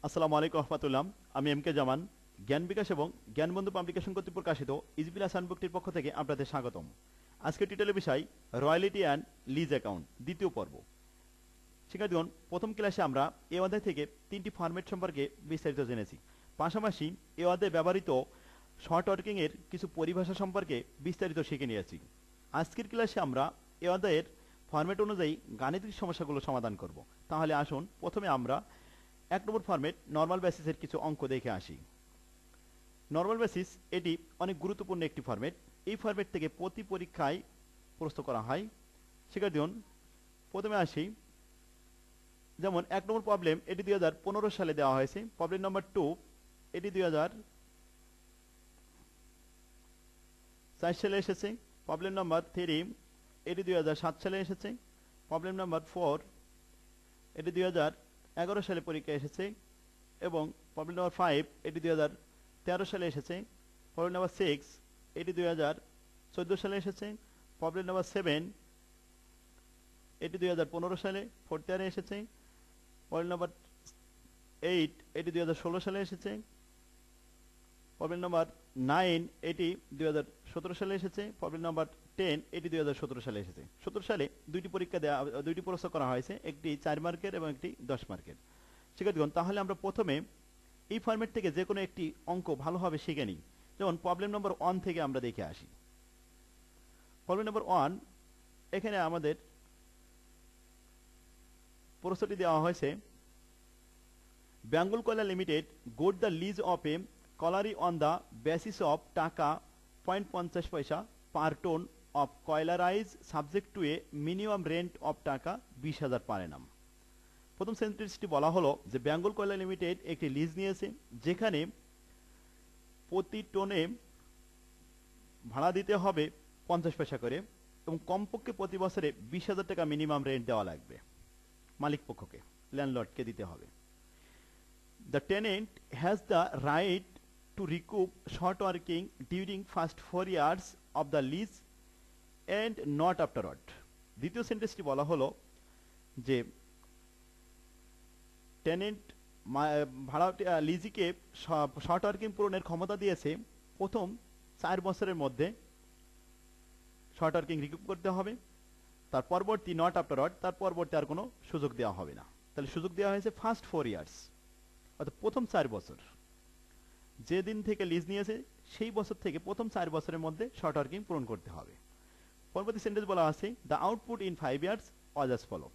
আসসালামু আলাইকুম রহমতুল্লাহ। আমি এম কে জামান। জ্ঞান বিকাশ এবং জ্ঞানবন্ধু পাবলিকেশন কর্তৃক প্রকাশিত ইজবিলা সানবুকটির পক্ষ থেকে আপনাদের স্বাগতম। আজকের টিটেলের বিষয় রয়্যালিটি অ্যান্ড লিজ অ্যাকাউন্ট, দ্বিতীয় পর্ব। শিক্ষার্থীগণ, প্রথম ক্লাসে আমরা এ অধ্যায় থেকে তিনটি ফরম্যাট সম্পর্কে বিস্তারিত জেনেছি। পাশাপাশি এ অধ্যায়ে ব্যবহৃত শর্ট ওয়ার্কিংয়ের কিছু পরিভাষা সম্পর্কে বিস্তারিত শিখে নিয়েছি। আজকের ক্লাসে আমরা এ অধ্যায়ের ফরম্যাট অনুযায়ী গাণিতিক সমস্যাগুলো সমাধান করব। তাহলে আসুন প্রথমে আমরা 1 নম্বর ফরম্যাট নর্মাল বেসিসের কিছু অঙ্ক দেখে আসি। নর্মাল বেসিস এটি অনেক গুরুত্বপূর্ণ একটি ফরম্যাট। এই ফরম্যাট থেকে প্রতি পরীক্ষায় প্রশ্ন করা হয়। শিক্ষার্থীগণ, প্রথমে আসি। যেমন 1 নম্বর প্রবলেম, এটি 2015 সালে দেওয়া হয়েছে। প্রবলেম নাম্বার 2, এটি 2004 সালে এসেছে। প্রবলেম নাম্বার 3, এটি 2007 সালে এসেছে। প্রবলেম নাম্বার 4, এটি 2011 সালে পরীক্ষায় এসেছে। এবং প্রবলেম নাম্বার 5, এটি 2013 সালে এসেছে। প্রবলেম নাম্বার 6, এটি 2014 সালে এসেছে। প্রবলেম নাম্বার 7, এটি 2015 সালে 4th ইয়ারে এসেছে। প্রবলেম নাম্বার 8, এটি 2016 সালে এসেছে। প্রবলেম নাম্বার 9, এটি 2017 সালে এসেছে। প্রবলেম নাম্বার 10, এটি 2017 সালে এসেছে। 17 সালে দুইটি প্রশ্ন করা হয়েছে, একটি 4 মার্কের এবং একটি 10 মার্কের। শিক্ষার্থীগণ, তাহলে আমরা প্রথমে এই ফরম্যাট থেকে যে কোনো একটি অঙ্ক ভালোভাবে শিখে নিই। যেমন প্রবলেম নম্বর 1 থেকে আমরা দেখে আসি। প্রবলেম নম্বর 1, এখানে আমাদের প্রশ্নটি দেওয়া হয়েছে, বেঙ্গল কয়লা limited got the lease of a colliery on the basis of টাকা 0.50 পয়সা পার টন অফ কয়লা rise subject to a minimum rent of টাকা 20,000 পার annum। প্রথম সেন্টেন্সটি বলা হলো যে বেঙ্গল কয়লা লিমিটেড একটি লিজ নিয়েছে, যেখানে প্রতি টনে ভাড়া দিতে হবে 50 পয়সা করে এবং কমপক্ষে প্রতি বছরে 20,000 টাকা মিনিমাম রেন্ট দেওয়া লাগবে। মালিক পক্ষকে, ল্যান্ডলর্ডকে দিতে হবে। The tenant has the right to recoup short working during first 4 years of the lease and not afterward. দ্বিতীয় সেন্টেন্সটি বলা হলো যে টেনেন্ট ভাড়া লিজিকে শর্ট ওয়ার্কিং পূরণের ক্ষমতা দিয়েছে প্রথম 4 বছরের মধ্যে শর্ট ওয়ার্কিং রিকুপ করতে হবে। তার পরবর্তী নট আফটারওয়ার্ড, তার পরবর্তী আর কোনো সুযোগ দেওয়া হবে না। তাহলে সুযোগ দেওয়া হয়েছে ফার্স্ট 4 years, অর্থাৎ প্রথম 4 বছর। যেদিন থেকে লিজ নিয়েছে সেই বছর থেকে প্রথম 4 বছরের মধ্যে শর্ট ওয়ার্কিং পূরণ করতে হবে। পরবর্তী সেন্টেন্স বলা আছে, the output in 5 years was as follow.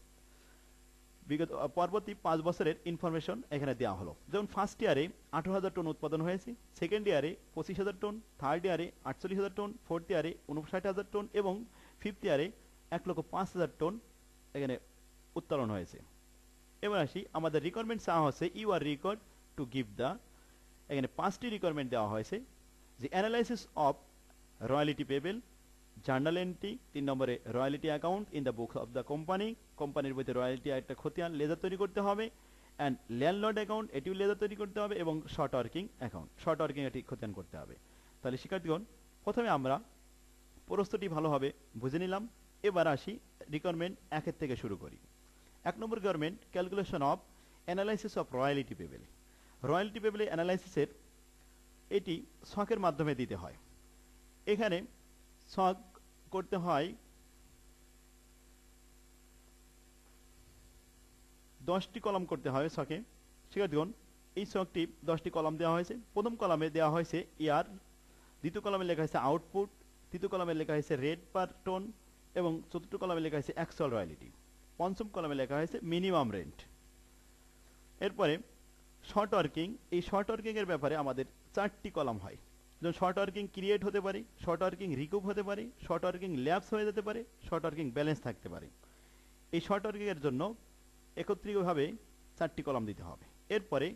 বিগত পরবর্তী 5 বছরের ইনফরমেশন এখানে দেওয়া হলো। যেমন ফার্স্ট ইয়ারে 18,000 টন উৎপাদন হয়েছে, সেকেন্ড ইয়ারে 25,000 টন, থার্ড ইয়ারে 48,000 টন, ফোর্থ ইয়ারে 59,000 টন এবং ফিফথ ইয়ারে 1,05,000 টন এখানে উত্তোলন হয়েছে। এবার আসি, আমাদের রিকোয়ারমেন্ট চাওয়া হচ্ছে you are required to give the, এখানে 5টি রিকোয়ারমেন্ট দেওয়া হয়েছে। যে analysis of royalty payable, journal entry, 3 নম্বরে royalty account in the books of the company, কোম্পানির বইতে রয়্যালিটি একটা খতিয়ান লেজার তৈরি করতে হবে। অ্যান্ড ল্যান্ডলর্ড অ্যাকাউন্ট, এটিও লেজার তৈরি করতে হবে। এবং short working account, short working এটি খতিয়ান করতে হবে। তাহলে শিক্ষার্থীগণ, প্রথমে আমরা প্রশ্নটি ভালোভাবে বুঝে নিলাম। এবার আসি রিকোয়ারমেন্ট 1 থেকে শুরু করি। 1 number requirement, calculation of analysis of royalty payable. Royalty payable অ্যানালাইসিসের এটি ছকের মাধ্যমে দিতে হয়। এখানে ছক করতে হয় 10টি কলাম করতে হয় ছকে। শিক্ষার্থীগণ, এই ছকটি 10টি কলাম দেওয়া হয়েছে। প্রথম কলামে দেওয়া হয়েছে ইয়ার, দ্বিতীয় কলামে লেখা হয়েছে আউটপুট, তৃতীয় কলামে লেখা হয়েছে রেট পার টন এবং চতুর্থ কলামে লেখা হয়েছে অ্যাকচুয়াল রয়্যালিটি। পঞ্চম কলামে লেখা হয়েছে মিনিমাম রেন্ট। এরপরে শর্ট ওয়ার্কিং, এই শর্ট ওয়ার্কিং এর ব্যাপারে আমাদের 4টি কলাম হয়। যেমন শর্ট ওয়ার্কিং ক্রিয়েট হতে পারে, শর্ট ওয়ার্কিং রিকুপ হতে পারে, শর্ট ওয়ার্কিং ল্যাপস হয়ে যেতে পারে, শর্ট ওয়ার্কিং ব্যালেন্স থাকতে পারে। এই শর্ট ওয়ার্কিং এর জন্য একত্রিতভাবে 4টি কলাম দিতে হবে। এরপরে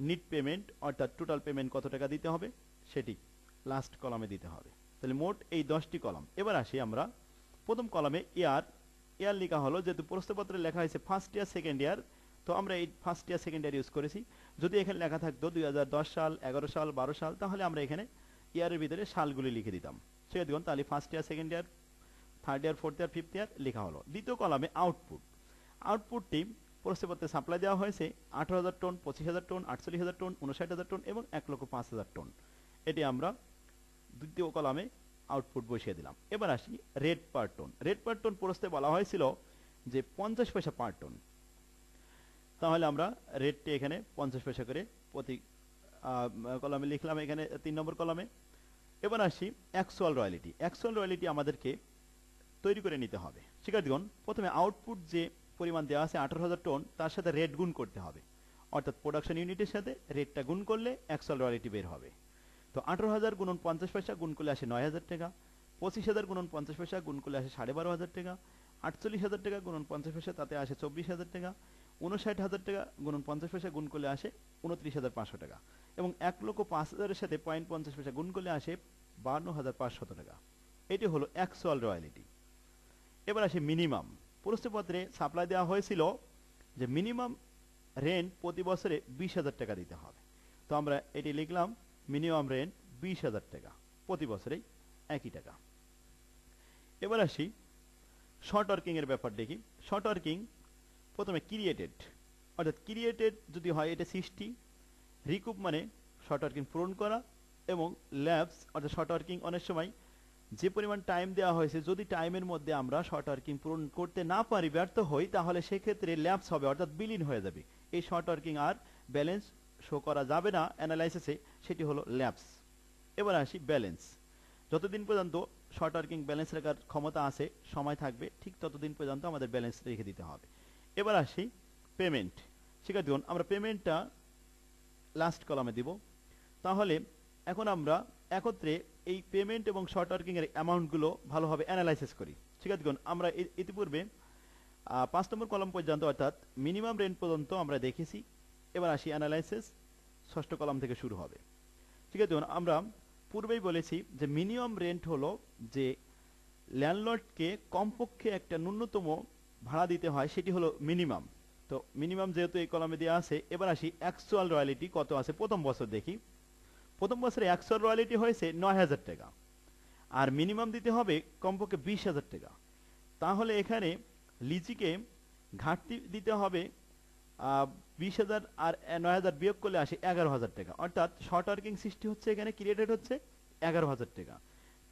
নিট পেমেন্ট, অর্থাৎ টোটাল পেমেন্ট কত টাকা দিতে হবে সেটি লাস্ট কলামে দিতে হবে। তাহলে মোট এই 10টি কলাম। এবার আসি আমরা প্রথম কলামে ইয়ার লেখা হলো, যেহেতু প্রশ্নপত্রে লেখা হয়েছে ফার্স্ট ইয়ার সেকেন্ড ইয়ার, তো আমরা এই first year second year use করেছি। যদি এখানে লেখা থাকতো 2010 সাল, 11 সাল, 12 সাল, তাহলে আমরা এখানে ইয়ারের ভিতরে সালগুলি লিখে দিতাম। সেটা দেখুন, তাহলে first year second year, third year, fourth year, fifth year লেখা হলো। দ্বিতীয় কলামে আউটপুট, আউটপুটটি প্রশ্নপত্রে সাপ্লাই দেওয়া হয়েছে 18,000 টন, 25,000 টন, 48,000 টন, 59,000 টন এবং 1,05,000 টন। এটি আমরা দ্বিতীয় কলামে আউটপুট বসিয়ে দিলাম। এবার আসি rate per ton. Rate per ton প্রশ্নে বলা হয়েছিল যে 50 পয়সা পার টন, তাহলে আমরা রেটটি এখানে 50 পয়সা করে প্রতি কলামে লিখলাম, এখানে 3 নম্বর কলামে। এবার আসি অ্যাকচুয়াল রয়্যালিটি। অ্যাকচুয়াল রয়্যালিটি আমাদেরকে তৈরি করে নিতে হবে। শিক্ষার্থীগণ, প্রথমে আউটপুট যে পরিমাণ দেওয়া আছে 18,000 টন, তার সাথে রেট গুণ করতে হবে, অর্থাৎ প্রোডাকশন ইউনিটের সাথে রেটটা গুণ করলে অ্যাকচুয়াল রয়্যালিটি বের হবে। তো 18,000 গুণন 50 পয়সা গুণ করলে আসে 9,000 টাকা, 25,000 গুণন 50 পয়সা গুণ করলে আসে 12,500 টাকা, 48,000 টাকা গুণন 50 পয়সা তাতে আসে 24,000 টাকা, 59,000 টাকা গুণন 50 পয়সা গুণ করলে আসে 29,500 টাকা এবং 1,05,000 এর সাথে 0.50 পয়সা গুণ করলে আসে 52,500 টাকা। এটি হলো অ্যাকচুয়াল রয়্যালিটি। এবার আসে মিনিমাম। প্রশ্নপত্রে সাপ্লাই দেওয়া হয়েছিল যে মিনিমাম রেন্ট প্রতি বছরে 20,000 টাকা দিতে হবে। তো আমরা এটি লিখলাম, মিনিমাম রেন্ট 20,000 টাকা প্রতি বছরেই একই টাকা। এবার আসি শর্ট ওয়ার্কিং এর ব্যাপার দেখি। শর্ট ওয়ার্কিং প্রথমে ক্রিয়েটেড, অর্থাৎ ক্রিয়েটেড যদি হয় এটা 60, রিকুপ মানে শর্ট ওয়ার্কিং পূরণ করা, এবং ল্যাবস অর্থাৎ শর্ট ওয়ার্কিং অনেক সময় যে পরিমাণ টাইম দেওয়া হয়েছে যদি টাইমের মধ্যে আমরা শর্ট ওয়ার্কিং পূরণ করতে না পারি, ব্যর্থ হই, তাহলে সেক্ষেত্রে ল্যাবস হবে, অর্থাৎ বিলীন হয়ে যাবে। এই শর্ট ওয়ার্কিং আর ব্যালেন্স শো করা যাবে না অ্যানালাইসিসে, সেটি হলো ল্যাবস। এবার আসি ব্যালেন্স। যতদিন পর্যন্ত শর্ট ওয়ার্কিং ব্যালেন্স রাখার ক্ষমতা আছে, সময় থাকবে, ঠিক ততদিন পর্যন্ত আমাদের ব্যালেন্স রেখে দিতে হবে। এবার আসি পেমেন্ট। শিক্ষার্থীগণ, আমরা পেমেন্টটা লাস্ট কলামে দিব। তাহলে এখন আমরা একত্রে এই পেমেন্ট এবং শর্ট ওয়ার্কিং এর অ্যামাউন্টগুলো ভালোভাবে অ্যানালাইসিস করি। শিক্ষার্থীগণ, আমরা ইতিপূর্বে 5 নম্বর কলাম পর্যন্ত অর্থাৎ মিনিমাম রেন্ট পর্যন্ত আমরা দেখেছি। এবার আসি অ্যানালাইসিস, 6ষ্ঠ কলাম থেকে শুরু হবে। শিক্ষার্থীগণ, আমরা পূর্বেই বলেছি যে মিনিমাম রেন্ট হলো যে ল্যান্ডলর্ডকে কমপক্ষে একটা ন্যূনতম ভাড়া দিতে হয়, সেটি হলো মিনিমাম। তো মিনিমাম যেহেতু এই কলামে দেওয়া আছে, এবার আসি অ্যাকচুয়াল রয়্যালিটি কত আছে প্রথম বছর দেখি। প্রথম বছরে অ্যাকচুয়াল রয়্যালিটি হয়েছে 9,000 টাকা, আর মিনিমাম দিতে হবে কমপক্ষে 20,000 টাকা। তাহলে এখানে লিজিকে ঘাটতি দিতে হবে 20,000, আর 9,000 বিয়োগ করলে আসে 11,000 টাকা, অর্থাৎ শর্ট ওয়ার্কিং সৃষ্টি হচ্ছে, এখানে ক্রিয়েটেড হচ্ছে 11,000 টাকা।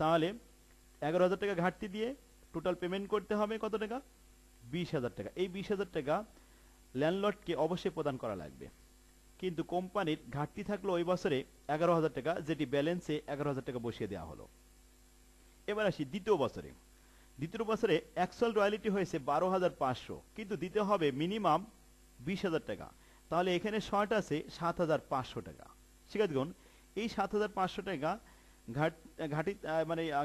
তাহলে 11,000 টাকা ঘাটতি দিয়ে টোটাল পেমেন্ট করতে হবে কত টাকা? 20,000 টাকা। এই 20,000 টাকা ল্যান্ডলর্ডকে অবশ্যই প্রদান করা লাগবে, কিন্তু কোম্পানির ঘাটতি থাকলো ওই বছরে 11,000 টাকা, যেটি ব্যালেন্সে 11,000 টাকা বসিয়ে দেওয়া হলো। এবার আসি দ্বিতীয় বছরে। দ্বিতীয় বছরে অ্যাকচুয়াল রয়্যালিটি হয়েছে 12,500, কিন্তু দিতে হবে মিনিমাম 20,000 টাকা। তাহলে এখানে শর্ট আছে 7,500 টাকা। শিক্ষার্থীগণ, এই 7,500 টাকা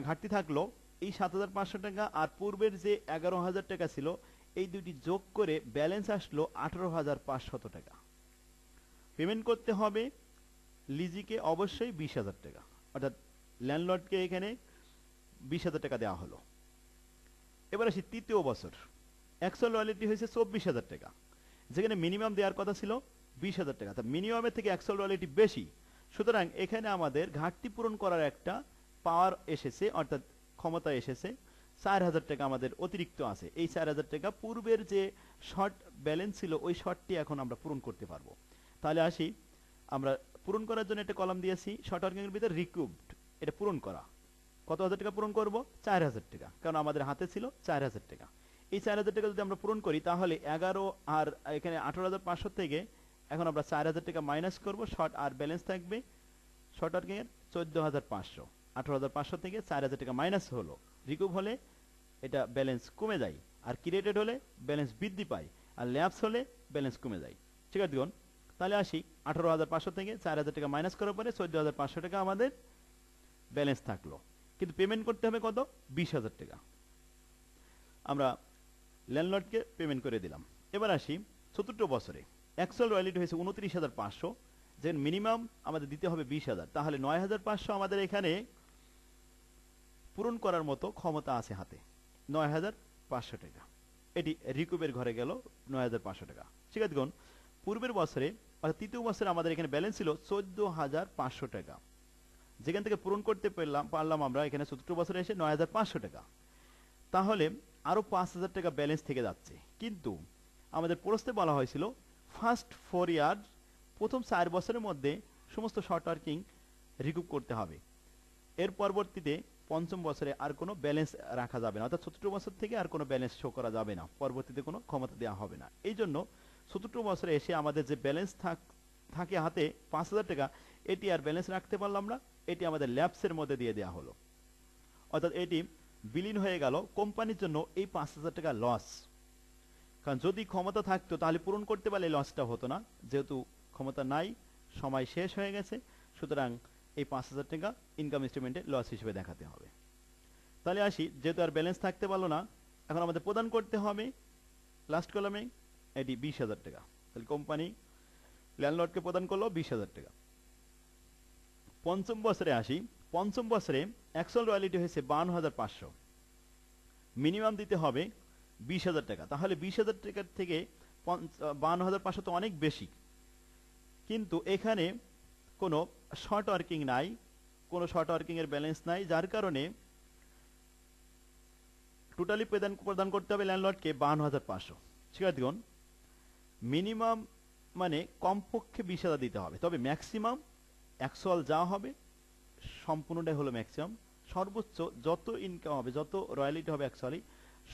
ঘাটতি থাকলো। এই 7,500 টাকা আর পূর্বের যে 11,000 টাকা ছিল, এই দুটি যোগ করে ব্যালেন্স আসলো 18,500 টাকা। পেমেন্ট করতে হবে লিজিকে অবশ্যই 20,000 টাকা, অর্থাৎ ল্যান্ডলর্ডকে এখানে 20,000 টাকা দেওয়া হলো। এবার আসি তৃতীয় বছর। অ্যাকচুয়াল রয়্যালিটি হয়েছে 24,000 টাকা, যেখানে মিনিমাম দেওয়ার কথা ছিল 20,000 টাকা। তা মিনিমামের থেকে অ্যাকচুয়াল রয়্যালিটি বেশি, সুতরাং এখানে আমাদের ঘাটতি পূরণ করার একটা পাওয়ার এসেছে, অর্থাৎ ক্ষমতা এসেছে। 4,000 টাকা আমাদের অতিরিক্ত আছে। এই 4,000 টাকা পূর্বের যে শর্ট ব্যালেন্স ছিল, ওই শর্টটি এখন আমরা পূরণ করতে পারবো। তাহলে আসি, আমরা পূরণ করার জন্য একটা কলাম দিয়েছি শর্ট ওয়ার্কিং এর ভিতরে রিকুভড, এটা পূরণ করা। কত হাজার টাকা পূরণ করব? 4,000 টাকা, কারণ আমাদের হাতে ছিল 4,000 টাকা। এই 4,000 টাকা যদি আমরা পূরণ করি, তাহলে 11 আর এখানে 18,500 থেকে এখন আমরা 4,000 টাকা মাইনাস করব, শর্ট আর ব্যালেন্স থাকবে শর্ট ওয়ার্কিং এর 14,500। 18,500 থেকে 4,000 টাকা মাইনাস হলো। রিকুভ হলে এটা ব্যালেন্স কমে যায়, আর ক্রিয়েটেড হলে ব্যালেন্স বৃদ্ধি পায়, আর ল্যাপস হলে ব্যালেন্স কমে যায়। ঠিক আছে দেখুন, তাহলে আসি 18,500 থেকে 4,000 টাকা মাইনাস করার পরে 14,500 টাকা আমাদের ব্যালেন্স থাকলো, কিন্তু পেমেন্ট করতে হবে কত? 20,000 টাকা। আমরা ল্যান্ডলর্ডকে পেমেন্ট করে দিলাম। এবার আসি চতুর্থ বছরে। অ্যাকচুয়াল রয়্যালিটি হয়েছে 29,500, যে মিনিমাম আমাদের দিতে হবে 20,000, তাহলে 9,500 আমাদের এখানে পূরণ করার মতো ক্ষমতা আছে হাতে, 9,500 টাকা। এটি রিকুবের ঘরে গেল 9,500 টাকা। ঠিক আছে দেখুন, পূর্বের বছরে অর্থাৎ তৃতীয় বছরে আমাদের এখানে ব্যালেন্স ছিল 14,500 টাকা, যেখান থেকে পূরণ করতে পারলাম আমরা এখানে চতুর্থ বছরে এসে 9,500 টাকা। তাহলে আরো 5,000 টাকা ব্যালেন্স থেকে যাচ্ছে, কিন্তু আমাদের প্রশ্নে বলা হয়েছিল ফার্স্ট 4 ইয়ার, প্রথম 4 বছরের মধ্যে সমস্ত শর্ট ওয়ার্কিং রিকুপ করতে হবে। এর পরবর্তীতে পঞ্চম বছরে আর কোনো ব্যালেন্স রাখা যাবে না, অর্থাৎ চতুর্থ বছর থেকে আর কোনো ব্যালেন্স শো করা যাবে না, পরবর্তীতে কোনো ক্ষমতা দেওয়া হবে না। এই জন্য চতুর্থ বছরে এসে আমাদের যে ব্যালেন্স থাকে হাতে 5,000 টাকা, এটি আর ব্যালেন্স রাখতে পারলাম না, এটি আমাদের ল্যাপসের মধ্যে দিয়ে দেওয়া হলো, অর্থাৎ এটি বিলীন হয়ে গেল। কোম্পানির জন্য এই 5,000 টাকা লস, কারণ যদি ক্ষমতা থাকতো তাহলে পূরণ করতে পারলে লসটা হতো না, যেহেতু ক্ষমতা নাই, সময় শেষ হয়ে গেছে, সুতরাং এই 5,000 টাকা ইনকাম স্টেটমেন্টে লস হিসেবে দেখাতে হবে। তাহলে আসি, যেহেতু আর ব্যালেন্স থাকতে পারলো না, এখন আমাদের প্রদান করতে হবে লাস্ট কলামে এটি 20,000 টাকা। তাহলে কোম্পানি ল্যান্ডলর্ডকে প্রদান করলো 20,000 টাকা। পঞ্চম বছরে আসি, পঞ্চম বছরে অ্যাকচুয়াল রয়্যালিটি হয়েছে 52,500, মিনিমাম দিতে হবে 20,000 টাকা। তাহলে 20,000 টাকার থেকে 52,500 তো অনেক বেশি, কিন্তু এখানে কোনো শর্ট ওয়ার্কিং নাই, কোনো শর্ট ওয়ার্কিং এর ব্যালেন্স নাই, যার কারণে টোটালি প্রদান করতে হবে ল্যান্ডলর্ডকে 52,500। শিক্ষার্থীগণ, মিনিমাম মানে কমপক্ষে 20,000 দিতে হবে, তবে ম্যাক্সিমাম অ্যাকচুয়াল যা হবে সম্পূর্ণটাই হলো ম্যাক্সিমাম। সর্বোচ্চ যত ইনকাম হবে, যত রয়্যালিটি হবে অ্যাকচুয়ালি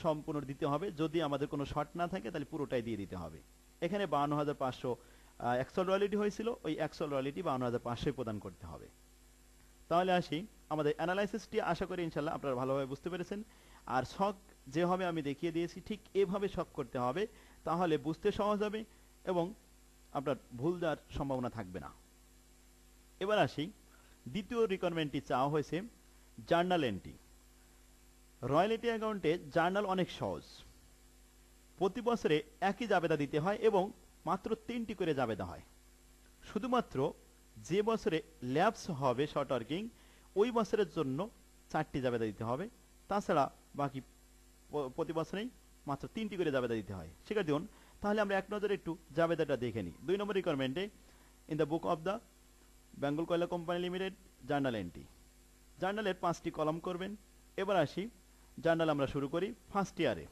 সম্পূর্ণ দিতে হবে। যদি আমাদের কোনো শর্ট না থাকে তাহলে পুরোটাই দিয়ে দিতে হবে। এখানে 52,500 অ্যাকচুয়াল রয়্যালিটি হয়েছিল, ওই অ্যাকচুয়াল রয়্যালিটি 52,500 প্রদান করতে হবে। তাহলে আসি, আমাদের অ্যানালাইসিসটি আশা করি ইনশাল্লাহ আপনারা ভালোভাবে বুঝতে পেরেছেন। আর শখ যেভাবে আমি দেখিয়ে দিয়েছি ঠিক এভাবে শখ করতে হবে, তাহলে বুঝতে সহজ হবে এবং আপনার ভুল যাওয়ার সম্ভাবনা থাকবে না। এবার আসি, দ্বিতীয় রিকোয়ারমেন্টটি চাওয়া হয়েছে জার্নাল এন্ট্রি। রয়্যালিটি অ্যাকাউন্টে জার্নাল অনেক সহজ, প্রতি বছরে একই জাবেদা দিতে হয় এবং মাত্র 3টি করে জাবেদা হয়। শুধুমাত্র যে বছরে ল্যাপস হবে শর্ট ওয়ার্কিং, ওই বছরের জন্য 4টি জাবেদা দিতে হবে, তাছাড়া বাকি প্রতি বছরেই মাত্র 3টি করে জাবেদা দিতে হয়। শিক্ষার্থীগণ, তাহলে আমরা এক নজরে একটু জাবেদাটা দেখে নিই। 2 নম্বর রিকোয়ারমেন্টে, in the book of the Bengal কয়লা কোম্পানি লিমিটেড জার্নাল এন্ট্রি, জার্নালের 5টি কলাম করবেন। এবার আসি, জার্নাল আমরা শুরু করি ফার্স্ট ইয়ারে।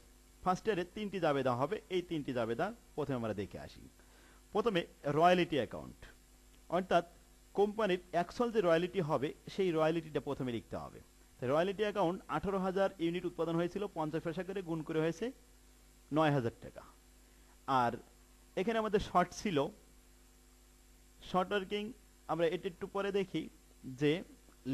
ফার্স্ট ইয়ারে 3টি জাবেদা হবে, এই 3টি জাবেদা প্রথমে আমরা দেখে আসি। প্রথমে রয়্যালিটি অ্যাকাউন্ট, অর্থাৎ কোম্পানির অ্যাকচুয়াল যে রয়্যালিটি হবে সেই রয়্যালিটিটা প্রথমে লিখতে হবে। রয়্যালিটি অ্যাকাউন্ট 18,000 ইউনিট উৎপাদন হয়েছিল, 50 পয়সা করে গুণ করে হয়েছে 9,000 টাকা। আর এখানে আমাদের শর্ট ছিল, শর্ট ওয়ার্কিং আমরা এটা একটু পরে দেখি যে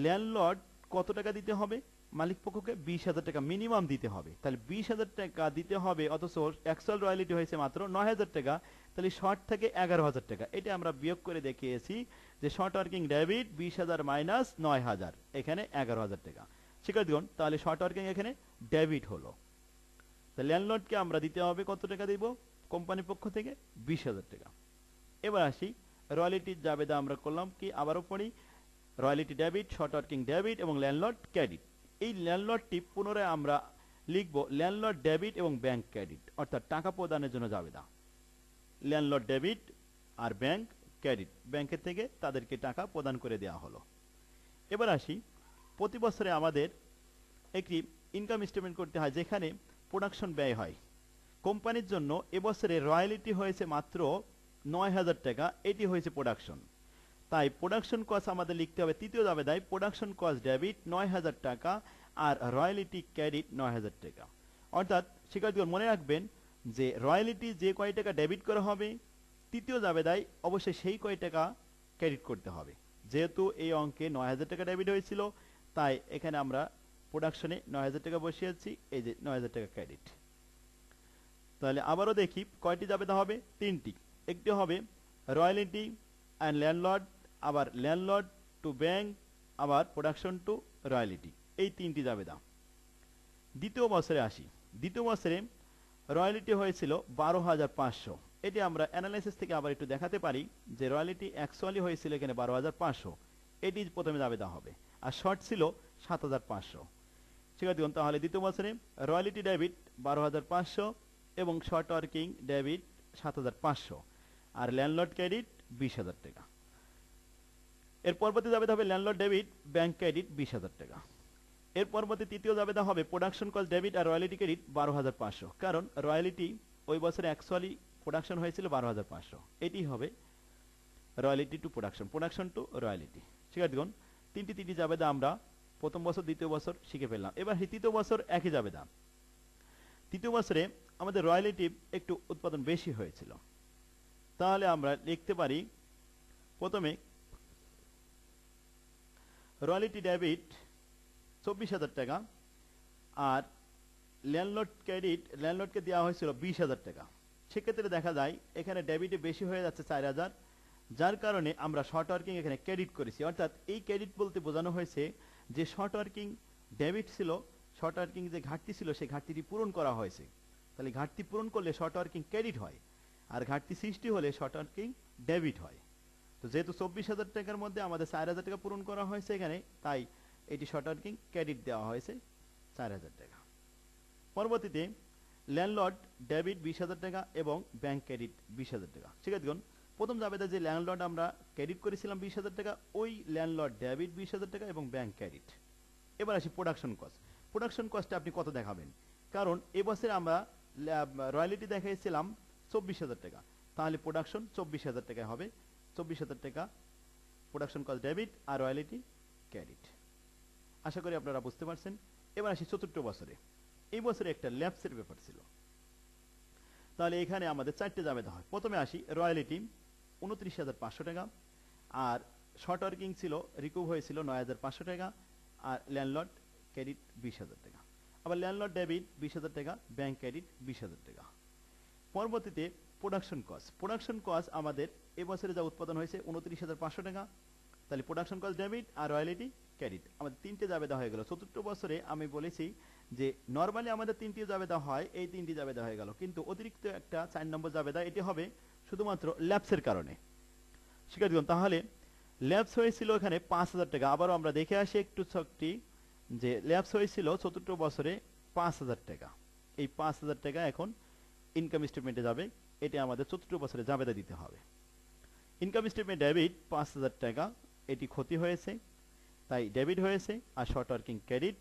ল্যান্ডলর্ড কত টাকা দিতে হবে, মালিক পক্ষকে 20,000 টাকা মিনিমাম দিতে হবে। তাহলে 20,000 টাকা দিতে হবে, অথচ অ্যাকচুয়াল রয়্যালিটি হয়েছে মাত্র 9,000 টাকা, তাহলে শর্ট থেকে 11,000 টাকা। এটা আমরা বিয়োগ করে দেখিয়েছি যে শর্ট ওয়ার্কিং ডেবিট 20,000 মাইনাস 9,000, এখানে 11,000 টাকা। শিক্ষার্থীগণ, তাহলে শর্ট ওয়ার্কিং এখানে ডেবিট হলো। তাহলে ল্যান্ডলর্ডকে আমরা দিতে হবে কত টাকা দিব কোম্পানির পক্ষ থেকে, 20,000 টাকা। এবার আসি, রয়্যালিটির জাবেদা আমরা করলাম কি, আবারও পড়ি, royalty debit, short working debit এবং ল্যান্ডলর্ড ক্রেডিট। এই ল্যান্ডলর্ডটি পুনরায় আমরা লিখব ল্যান্ডলর্ড ডেবিট এবং ব্যাংক ক্রেডিট, অর্থাৎ টাকা প্রদানের জন্য জাবেদা। ল্যান্ডলর্ড ডেবিট আর ব্যাংক ক্রেডিট, ব্যাংকের থেকে তাদেরকে টাকা প্রদান করে দেওয়া হলো। এবার আসি, প্রতি বছরে আমাদের একটি ইনকাম স্টেটমেন্ট করতে হয় যেখানে প্রোডাকশন ব্যয় হয়। কোম্পানির জন্য এবছরে রয়্যালিটি হয়েছে মাত্র 9,000 টাকা, এটি হয়েছে প্রোডাকশন। তাই প্রোডাকশন কস্ট আমাদের লিখতে হবে তৃতীয় জাবেদায়, প্রোডাকশন কস্ট ডেবিট 9,000 টাকা আর রয়্যালিটি ক্রেডিট 9,000 টাকা। অর্থাৎ শিক্ষার্থীগণ মনে রাখবেন যে রয়্যালিটি যে কয় টাকা ডেবিট করা হবে, তৃতীয় জাবেদায় অবশ্যই সেই কয় টাকা ক্রেডিট করতে হবে। যেহেতু এই অঙ্কে 9,000 টাকা ডেবিট হয়েছিল, তাই এখানে আমরা প্রোডাকশনে 9,000 টাকা বসিয়েছি, এই যে 9,000 টাকা ক্রেডিট। তাহলে আবারও দেখি কয়টি জাবেদা হবে, 3টি। একটি হবে রয়্যালিটি অ্যান্ড ল্যান্ডলর্ড, আবার ল্যান্ডলর্ড টু ব্যাংক, আবার প্রোডাকশন টু রয়্যালিটি, এই 3টি জাবেদা। দ্বিতীয় বছরে আসি, দ্বিতীয় বছরে রয়্যালিটি হয়েছিল 12,500। এটি আমরা অ্যানালাইসিস থেকে আবার একটু দেখাতে পারি যে রয়্যালিটি অ্যাকচুয়ালি হয়েছিল এখানে 12,500, এটি প্রথমে জাবেদা হবে, আর শর্ট ছিল 7,500। শিক্ষার্থীগণ, তাহলে দ্বিতীয় বছরে রয়্যালিটি ডেবিট 12,500 এবং শর্ট ওয়ার্কিং ডেবিট 7,500 আর ল্যান্ডলর্ড ক্রেডিট 20,000 টাকা। এর পরবর্তী জাবেদা হবে ল্যান্ডলর্ড ডেবিট ব্যাংক ক্রেডিট 20,000 টাকা। এর পরবর্তী তৃতীয় জাবেদা হবে প্রোডাকশন কস্ট ডেবিট আর রয়্যালিটি ক্রেডিট 12,500, কারণ রয়্যালিটি ওই বছরে অ্যাকচুয়ালি প্রোডাকশন হয়েছিল 12,500, এটি হবে royalty to production, production to royalty. শিক্ষার্থীগণ, তিনটি জাবেদা আমরা প্রথম বছর দ্বিতীয় বছর শিখে ফেললাম। এবার তৃতীয় বছর একই জাবেদা। তৃতীয় বছরে আমাদের রয়্যালিটি একটু উৎপাদন বেশি হয়েছিল, তাহলে আমরা লিখতে পারি প্রথমে রয়্যালিটি ডেবিট 24,000 টাকা, আর ল্যান্ডলর্ড ক্রেডিট, ল্যান্ডলর্ডকে দেওয়া হয়েছিল 20,000 টাকা। সেক্ষেত্রে দেখা যায় এখানে ডেবিটে বেশি হয়ে যাচ্ছে 4,000, যার কারণে আমরা শর্ট ওয়ার্কিং এখানে ক্রেডিট করেছি। অর্থাৎ এই ক্রেডিট বলতে বোঝানো হয়েছে যে শর্ট ওয়ার্কিং ডেবিট ছিল, শর্ট ওয়ার্কিং যে ঘাটতি ছিল সেই ঘাটতিটি পূরণ করা হয়েছে। তাহলে ঘাটতি পূরণ করলে শর্ট ওয়ার্কিং ক্রেডিট হয়, আর ঘাটতি সৃষ্টি হলে শর্ট ওয়ার্কিং ডেবিট হয়। তো যেহেতু 24,000 টাকার মধ্যে আমাদের 4,000 টাকা পূরণ করা হয়েছে এখানে, তাই এটি শর্ট ওয়ার্কিং ক্রেডিট দেওয়া হয়েছে 4,000 টাকা। পরবর্তীতে ল্যান্ডলর্ড ডেবিট 20,000 টাকা এবং ব্যাংক ক্রেডিট 20,000 টাকা। শিক্ষার্থীগণ, প্রথম জাবেদা যে ল্যান্ডলর্ড আমরা ক্রেডিট করেছিলাম 20,000 টাকা, ওই ল্যান্ডলর্ড ডেবিট 20,000 টাকা এবং ব্যাংক ক্রেডিট। এবার আসি প্রোডাকশন কস্ট। প্রোডাকশন কস্টে আপনি কত দেখাবেন? কারণ এবছরে আমরা রয়্যালিটি দেখাইছিলাম 24,000 টাকা, তাহলে প্রোডাকশন 24,000 টাকায় হবে। 24,000 টাকা প্রোডাকশন কস্ট ডেবিট আর রয়্যালিটি ক্রেডিট। আশা করি আপনারা বুঝতে পারছেন। এবার আসি চতুর্থ বছরে। এই বছরে একটা ল্যাপসের ব্যাপার ছিল, তাহলে এখানে আমাদের 4টে জাবেদা হয়। প্রথমে আসি রয়্যালিটি 29,500 টাকা, আর শর্ট ওয়ার্কিং ছিল রিকুভ হয়েছিল 9,500 টাকা, আর ল্যান্ডলর্ড ক্রেডিট 20,000 টাকা। আবার ল্যান্ডলর্ড ডেবিট 20,000 টাকা, ব্যাংক ক্রেডিট 20,000 টাকা। পরবর্তীতে প্রোডাকশন কস্ট। প্রোডাকশন কস্ট আমাদের এবছরে যা উৎপাদন হয়েছে 29,500 টাকা, তাহলে প্রোডাকশন কস্ট ডেবিট আর রয়্যালিটি ক্রেডিট আমাদের 3টে জাবেদা হয়ে গেল। চতুর্থ বছরে আমি বলেছি যে নরমালি আমাদের 3টি জাবেদা হয়, এই 3টি জাবেদা হয়ে গেল, কিন্তু অতিরিক্ত একটা 4 নম্বর জাবেদা, এটি হবে শুধুমাত্র ল্যাপসের কারণে। শিক্ষার্থীগণ, তাহলে ল্যাপস হয়েছিল এখানে 5,000 টাকা। আবারও আমরা দেখে আসি একটু ছকটি, যে ল্যাপস হয়েছিল চতুর্থ বছরে 5,000 টাকা। এই 5,000 টাকা এখন ইনকাম স্টেটমেন্টে যাবে, এটি আমাদের চতুর্থ বছরে জাবেদা দিতে হবে। ইনকাম স্টেটমেন্ট ডেবিট 5,000 টাকা, এটি ক্ষতি হয়েছে তাই ডেবিট হয়েছে, আর শর্ট ওয়ার্কিং ক্রেডিট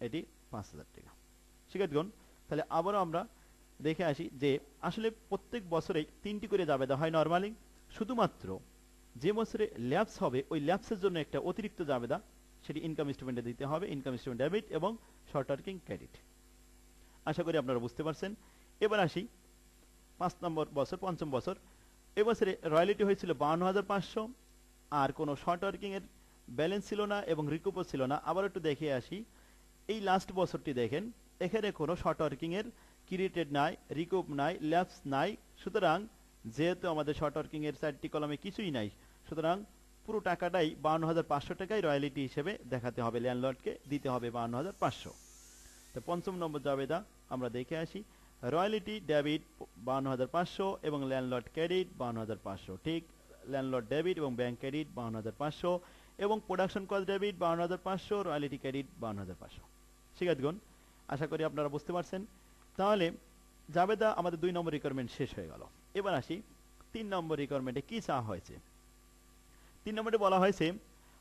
এটি 5,000 টাকা। শিক্ষার্থীগণ, তাহলে আবারও আমরা দেখে আসি যে আসলে প্রত্যেক বছরেই 3টি করে জাবেদা হয় নরমালি, শুধুমাত্র যে বছরে ল্যাপস হবে ওই ল্যাপসের জন্য একটা অতিরিক্ত জাবেদা, সেটি ইনকাম স্টেটমেন্টে দিতে হবে, ইনকাম স্টেটমেন্ট ডেবিট এবং শর্ট ওয়ার্কিং ক্রেডিট। আশা করি আপনারা বুঝতে পারছেন। এবার আসি 5 নম্বর বছর, পঞ্চম বছর। এবছরে রয়্যালিটি হয়েছিল 52,500, আর কোনো শর্ট ওয়ার্কিং এর ব্যালেন্স ছিল না এবং রিকুপও ছিল না। আবার একটু দেখে আসি, এই লাস্ট বছরটি দেখেন, এখানে কোনো শর্ট ওয়ার্কিং এর ক্রিয়েটেড নাই, রিকুপ নাই, ল্যাপস নাই। সুতরাং যেহেতু আমাদের শর্ট ওয়ার্কিং এর 4টি কলমে কিছুই নাই, সুতরাং পুরো টাকাটাই 52,500 টাকায় রয়্যালিটি হিসেবে দেখাতে হবে, ল্যান্ডলর্ডকে দিতে হবে 52,500। তো পঞ্চম নম্বর জাবেদা আমরা দেখে আসি, রয়্যালিটি ডেবিট 52,500 এবং ল্যান্ডলর্ড ক্রেডিট 52,500। ঠিক, ল্যান্ডলর্ড ডেবিট এবং ব্যাংক ক্রেডিট 52,500 এবং production cost debit 52,500, royalty credit 52,500। শিক্ষার্থীগণ, আশা করি আপনারা বুঝতে পারছেন। তাহলে জাবেদা আমাদের 2 নম্বর রিকোয়ারমেন্ট শেষ হয়ে গেল। এবার আসি 3 নম্বর রিকোয়ারমেন্টে কি চাওয়া হয়েছে। 3 নম্বরে বলা হয়েছে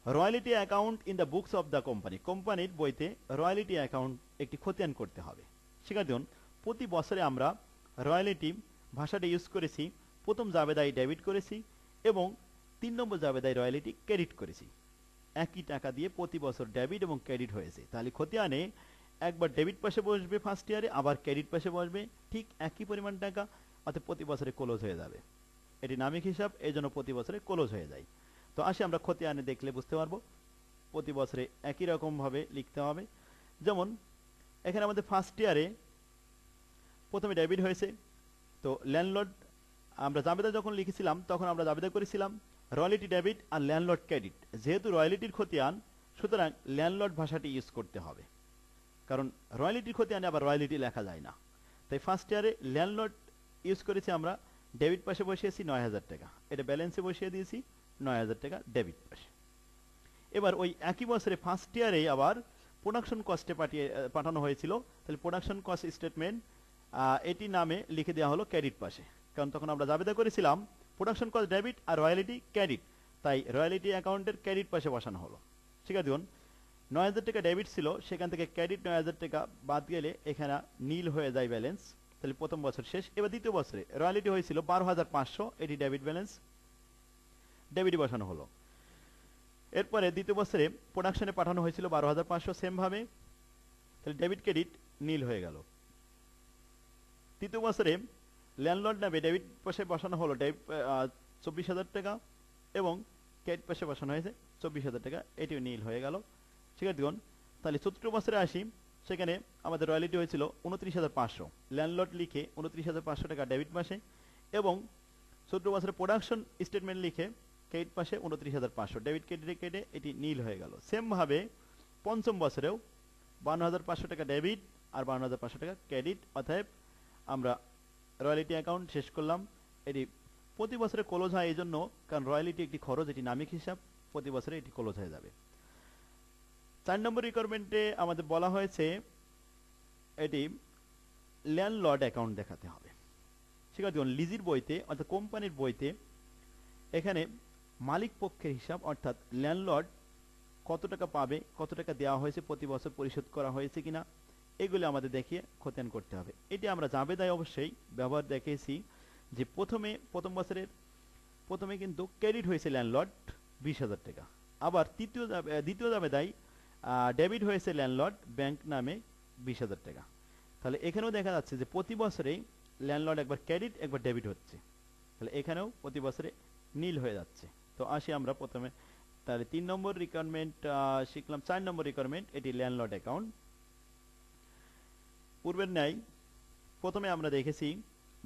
royalty account in the books of the company. কোম্পানির বইতে রয়্যালিটি অ্যাকাউন্ট একটি খতিয়ান করতে হবে। শিক্ষার্থীগণ, প্রতি বছরে আমরা রয়্যালিটি ভাষাটা ইউজ করেছি, প্রথম জাবেদায় ডেবিট করেছি এবং 3 নম্বর জাবেদায় রয়্যালিটি ক্রেডিট করেছি। একই টাকা দিয়ে প্রতি বছর ডেবিট এবং ক্রেডিট হয়েছে, তাহলে খতিয়ানে একবার ডেবিট পাশে বসবে ফার্স্ট ইয়ারে, আবার ক্রেডিট পাশে বসবে, ঠিক একই পরিমাণ টাকা, অর্থাৎ প্রতি বছরে ক্লোজ হয়ে যাবে। এটি নামিক হিসাব, এই জন্য প্রতি বছরে ক্লোজ হয়ে যায়। তো আসি আমরা খতিয়ানে দেখলে বুঝতে পারবো, প্রতি বছরে একই রকমভাবে লিখতে হবে। যেমন এখানে আমাদের ফার্স্ট ইয়ারে প্রথমে ডেবিট হয়েছে, তো ল্যান্ডলর্ড আমরা জাবেদা যখন লিখেছিলাম তখন আমরা জাবেদা করেছিলাম রয়্যালিটি ডেবিট আর ল্যান্ডলর্ড ক্রেডিট। যেহেতু রয়্যালিটির খতিয়ান, সুতরাং ল্যান্ডলর্ড ভাষাটি ইউজ করতে হবে, কারণ রয়্যালিটির খতিয়ানে আবার রয়্যালিটি লেখা যায় না। তাই ফার্স্ট ইয়ারে ল্যান্ডলর্ড ইউজ করেছি আমরা, ডেবিট পাশে বসিয়েছি 9,000 টাকা, এটা ব্যালেন্সে বসিয়ে দিয়েছি 9,000 টাকা ডেবিট পাশে। এবার ওই একই বছরে ফার্স্ট ইয়ারে আবার প্রোডাকশন কস্টে পাঠানো হয়েছিল, তাহলে প্রোডাকশন কস্ট স্টেটমেন্ট এটি নামে লিখে দেওয়া হলো ক্রেডিট পাশে, কারণ তখন আমরা জাবেদা করেছিলাম প্রোডাকশন কস্ট ডেবিট আর রয়্যালিটি ক্রেডিট, তাই রয়্যালিটি অ্যাকাউন্টের ক্রেডিট পাশে বসানো হলো। শিক্ষার্থীগণ, 9,000 টাকা ডেবিট ছিল, সেখান থেকে ক্রেডিট 9,000 টাকা বাদ গেলে এখানে নীল হয়ে যায় ব্যালেন্স, তাহলে প্রথম বছর শেষ। এবার দ্বিতীয় বছরে রয়্যালিটি হয়েছিল 12,500, এটি ডেবিট ব্যালেন্স, ডেবিটই বসানো হলো। এরপরে দ্বিতীয় বছরে প্রোডাকশনে পাঠানো হয়েছিল 12,500, সেম ভাবে, তাহলে ডেবিট ক্রেডিট নীল হয়ে গেল। তৃতীয় বছরে ল্যান্ডলর্ড নামে ডেবিট পাশে বসানো হলো 24,000 টাকা এবং ক্রেডিট পাশে বসানো হয়েছে 24,000 টাকা, এটিও নীল হয়ে গেল। শিক্ষার্থীগণ, তাহলে চতুর্থ বছরে আসি, সেখানে আমাদের রয়্যালিটি হয়েছিল 29,500, ল্যান্ডলর্ড লিখে 29,500 টাকা ডেবিট পাশে এবং চতুর্থ বছরে প্রোডাকশন স্টেটমেন্ট লিখে ক্রেডিট পাশে 29,500, ডেবিট ক্রেডিটে কেটে এটি নীল হয়ে গেল। সেম ভাবে পঞ্চম বছরেও 52,500 টাকা ডেবিট আর 52,500 টাকা ক্রেডিট, অতএব আমরা রয়্যালিটি অ্যাকাউন্ট শেষ করলাম। এটি প্রতি বছরে ক্লোজ হয় এই জন্য, কারণ রয়্যালিটি একটি খরচ, এটি নামিক হিসাব, প্রতি বছরে এটি ক্লোজ হয়ে যাবে। 4 নম্বর রিকোয়ারমেন্টে আমাদের বলা হয়েছে এটি ল্যান্ডলর্ড অ্যাকাউন্ট দেখাতে হবে। শিক্ষার্থীগণ, লিজির বইতে অর্থাৎ কোম্পানির বইতে এখানে মালিক পক্ষের হিসাব, অর্থাৎ ল্যান্ডলর্ড কত টাকা পাবে, কত টাকা দেওয়া হয়েছে, প্রতি বছর পরিশোধ করা হয়েছে কিনা, এগুলো আমাদের দেখিয়ে খতিয়ান করতে হবে। এটি আমরা জাবেদায় অবশ্যই ব্যবহার দেখিয়েছি যে প্রথম বছরের প্রথমে কিন্তু ক্রেডিট হয়েছে ল্যান্ডলর্ড 20,000 টাকা, আবার দ্বিতীয় জাবেদায় ডেবিট হয়েছে ল্যান্ডলর্ড ব্যাংক নামে 20,000 টাকা। তাহলে এখানেও দেখা যাচ্ছে যে প্রতি বছরে ল্যান্ডলর্ড একবার ক্রেডিট একবার ডেবিট হচ্ছে, তাহলে এখানেও প্রতি বছরে নীল হয়ে যাচ্ছে। তো আসি আমরা প্রথমে, তাহলে 3 নম্বর রিকোয়ারমেন্ট শিখলাম। 4 নম্বর রিকোয়ারমেন্ট এটি ল্যান্ডলর্ড অ্যাকাউন্ট। পূর্বের ন্যায় প্রথমে আমরা দেখেছি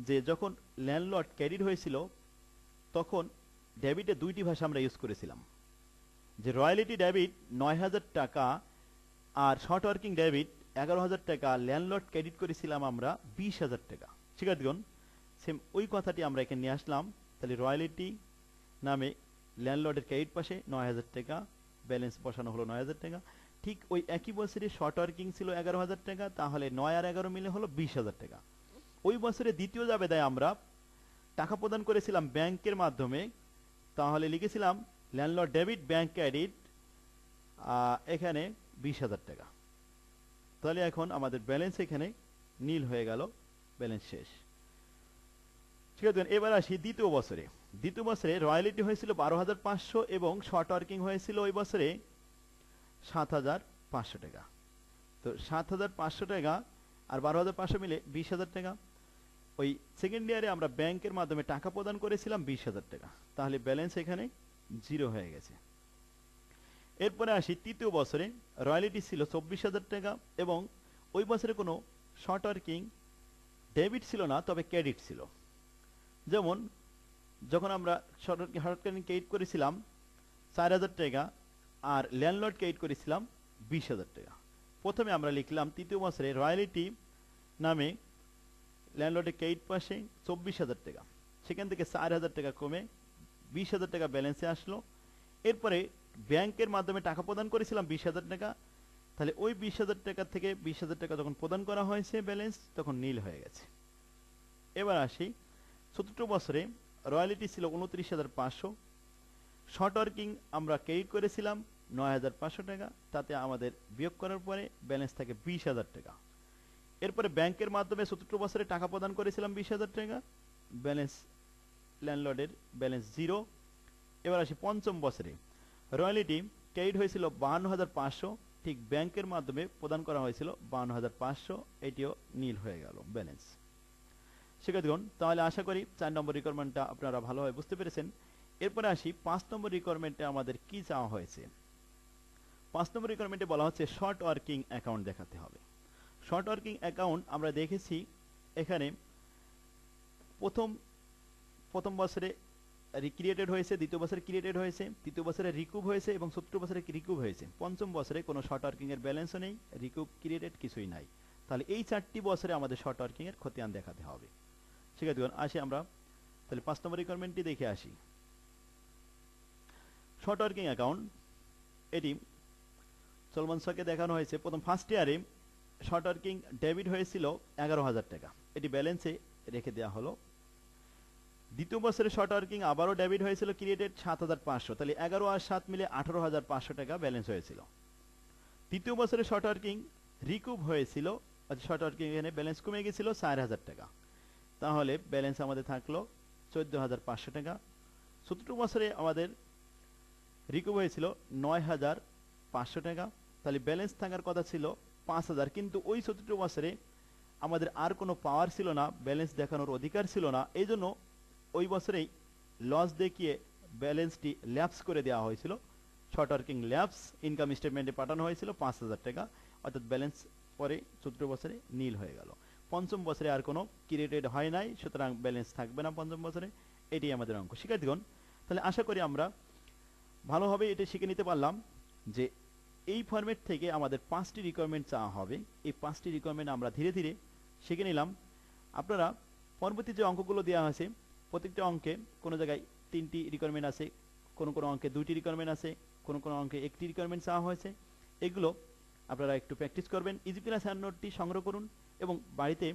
যে যখন ল্যান্ডলর্ড ক্রেডিট হয়েছিল তখন ডেবিটে দুইটি ভাষা আমরা ইউজ করেছিলাম, যে রয়্যালিটি ডেবিট 9,000 টাকা আর শর্ট ওয়ার্কিং ডেবিট 11,000 টাকা, ল্যান্ডলর্ড ক্রেডিট করেছিলাম আমরা 20,000 টাকা। শিক্ষার্থীগণ, সেম ওই কথাটি আমরা এখানে নিয়ে আসলাম। তাহলে রয়্যালিটি নামে ল্যান্ডলর্ডের ক্রেডিট পাশে 9,000 টাকা, ব্যালেন্স বসানো হলো 9,000 টাকা। ঠিক ওই একই বছরে শর্ট ওয়ার্কিং ছিল 11,000 টাকা, তাহলে 9 আর 11 মিলে হলো 20,000 টাকা। ওই বছরে দ্বিতীয় জাবেদায় আমরা টাকা প্রদান করেছিলাম ব্যাংকের মাধ্যমে, তাহলে লিখেছিলাম ল্যান্ডলর্ড ডেবিট ব্যাংক ক্রেডিট, এখানে 20,000 টাকা। তাহলে এখন আমাদের ব্যালেন্স এখানে নীল হয়ে গেল, ব্যালেন্স শেষ। ঠিক আছে, এবার আসি দ্বিতীয় বছরে। দ্বিতীয় বছরে রয়্যালিটি হয়েছিল 12,500 এবং শর্ট ওয়ার্কিং হয়েছিল ওই বছরে 7,500 টাকা। তো 7,500 টাকা আর 12,500 মিলে 20,000 টাকা। ওই সেকেন্ড ইয়ারে আমরা ব্যাংকের মাধ্যমে টাকা প্রদান করেছিলাম 20,000 টাকা, তাহলে ব্যালেন্স এখানে 0 হয়ে গেছে। এরপরে আসি তৃতীয় বছরে, রয়্যালিটি ছিল 24,000 টাকা এবং ওই বছরে কোনো শর্ট ওয়ার্কিং ডেবিট ছিল না, তবে ক্রেডিট ছিল। যেমন যখন আমরা শর্ট ওয়ার্কিং ক্রেডিট করেছিলাম 4,000 টাকা আর ল্যান্ডলর্ড ক্রেডিট করেছিলাম 20,000 টাকা। প্রথমে আমরা লিখলাম তৃতীয় বছরে রয়্যালিটি নামে ল্যান্ডলর্ডের ক্রেডিট পাশে 24,000 টাকা, সেখান থেকে 4,000 টাকা কমে 20,000 টাকা ব্যালেন্সে আসলো। এরপরে ব্যাংকের মাধ্যমে টাকা প্রদান করেছিলাম 20,000 টাকা, তাহলে ওই 20,000 টাকা থেকে 20,000 টাকা যখন প্রদান করা হয়েছে ব্যালেন্স তখন নীল হয়ে গেছে। এবার আসি চতুর্থ বছরে, রয়্যালিটি ছিল 29,500, শর্ট ওয়ার্কিং আমরা ক্রেডিট করেছিলাম 9,500 টাকা, তাতে আমাদের বিয়োগ করার পরে ব্যালেন্স থাকে 20,000 টাকা। এরপরে ব্যাংকের মাধ্যমে চতুর্থ বছরে টাকা প্রদান করেছিলাম 20,000 টাকা, ব্যালেন্স ল্যান্ডলর্ডের ব্যালেন্স 0। এবার আসি পঞ্চম বছরে, রয়্যালিটি ক্রেডিট হয়েছিল 52,500, ঠিক ব্যাংকের মাধ্যমে প্রদান করা হয়েছিল 52,500, এটিও নীল হয়ে গেল ব্যালেন্স। শিক্ষার্থীগণ, তাহলে আশা করি 4 নম্বর রিকোয়ারমেন্টটা আপনারা ভালোভাবে বুঝতে পেরেছেন। এরপরে আসি 5 নম্বর রিকোয়ারমেন্টে আমাদের কি চাওয়া হয়েছে। 5 নম্বর রিকোয়ারমেন্টে বলা হচ্ছে শর্ট ওয়ার্কিং অ্যাকাউন্ট দেখাতে হবে। শর্ট ওয়ার্কিং অ্যাকাউন্ট আমরা দেখেছি এখানে প্রথম বছরে রিক্রিয়েটেড হয়েছে, দ্বিতীয় বছরে ক্রিয়েটেড হয়েছে, তৃতীয় বছরে রিকুভ হয়েছে এবং চতুর্থ বছরে রিকুভ হয়েছে। পঞ্চম বছরে কোনো শর্ট ওয়ার্কিং এর ব্যালেন্সও নেই, রিকুভ ক্রিয়েটেড কিছুই নাই। তাহলে এই 4টি বছরে আমাদের শর্ট ওয়ার্কিং এর খতিয়ান দেখাতে হবে। ঠিক আছে, আসি আমরা তাহলে 5 নম্বর রিকোয়ারমেন্টটি দেখে আসি। শর্ট ওয়ার্কিং অ্যাকাউন্ট এটি চলমান স্টকে দেখানো হয়েছে। প্রথম ফার্স্ট ইয়ারে শর্ট ওয়ার্কিং ডেবিট হয়েছিল 11,000 টাকা, এটি ব্যালেন্সে রেখে দেওয়া হলো। দ্বিতীয় বছরে শর্ট ওয়ার্কিং আবারও ডেবিট হয়েছিল ক্রিয়েটেড 7,500, তাহলে 11 আর 7 মিলে 18,500 টাকা ব্যালেন্স হয়েছিল। তৃতীয় বছরে শর্ট ওয়ার্কিং রিকুভ হয়েছিল শর্ট ওয়ার্কিং এখানে ব্যালেন্স কমে গেছিল 4000 টাকা, তাহলে ব্যালেন্স আমাদের থাকলো 14500 টাকা। 17 বছরে আমাদের রিকভার হয়েছিল 9500 টাকা, তাহলে ব্যালেন্স থাকার কথা ছিল 5000, কিন্তু ওই 17 বছরে আমাদের আর কোনো পাওয়ার ছিল না, ব্যালেন্স দেখানোর অধিকার ছিল না, এই জন্য ওই বছরেই লস দেখিয়ে ব্যালেন্সটি ল্যাপস করে দেওয়া হয়েছিল। শর্ট ওয়ার্কিং ল্যাপস ইনকাম স্টেটমেন্টে পাঠানো হয়েছিল 5000 টাকা, অর্থাৎ ব্যালেন্স পরে 17 বছরে নীল হয়ে গেল। পঞ্চম বছরে আর কোনো ক্রিয়েটেড হয় নাই, সুতরাং ব্যালেন্স থাকবে না পঞ্চম বছরে। এটি আমাদের অঙ্ক। শিক্ষার্থীগণ, তাহলে আশা করি আমরা ভালোভাবে এটা শিখে নিতে পারলাম যে এই ফরম্যাট থেকে আমাদের 5টি রিকোয়ারমেন্ট চাওয়া হবে। এই 5টি রিকোয়ারমেন্ট আমরা ধীরে ধীরে শিখে নিলাম। আপনারা পরবর্তী যে অঙ্কগুলো দেওয়া হয়েছে, প্রত্যেকটা অঙ্কে কোনো জায়গায় 3টি রিকোয়ারমেন্ট আছে, কোনো কোনো অঙ্কে 2টি রিকোয়ারমেন্ট আছে, কোনো কোনো অঙ্কে 1টি রিকোয়ারমেন্ট চাওয়া হয়েছে। এগুলো আপনারা একটু প্র্যাকটিস করবেন, ইজি ক্লাস হ্যান্ড নোটটি সংগ্রহ করুন এবং বাড়িতে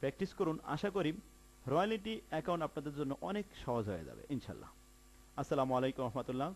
প্র্যাকটিস করুন। আশা করি রয়্যালিটি অ্যাকাউন্ট আপনাদের জন্য অনেক সহজ হয়ে যাবে ইনশাল্লাহ। আসসালামু আলাইকুম রহমতুল্লাহ।